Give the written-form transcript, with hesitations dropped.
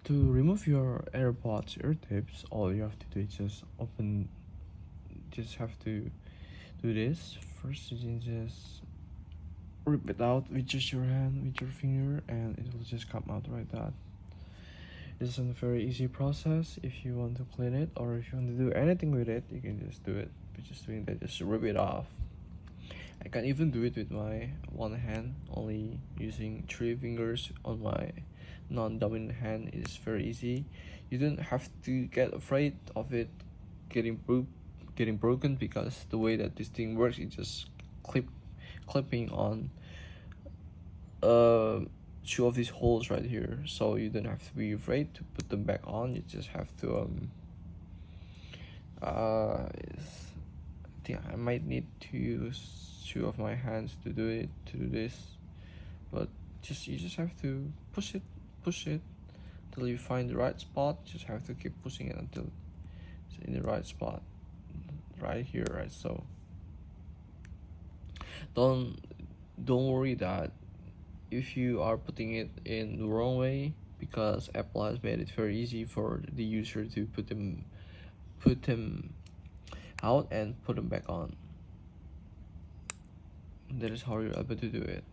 To remove your AirPods ear tips, all you have to do is just have to do this. First, you can just rip it out with just your hand, with your finger, and it will just come out like that. It's a very easy process. If you want to clean it or if you want to do anything with it, you can just do it. By just doing that, just rip it off. I can even do it with my one hand, only using 3 fingers on my non-dominant hand. It's very easy. You don't have to get afraid of it getting broken, because the way that this thing works, it just clipping on two of these holes right here, so you don't have to be afraid to put them back on. You just have to I think I might need to use 2 of my hands to do this, but you just have to push it till you find the right spot. Just have to keep pushing it until it's in the right spot, right here, right? So don't worry that if you are putting it in the wrong way, because Apple has made it very easy for the user to put them out and put them back on. That is how you're able to do it.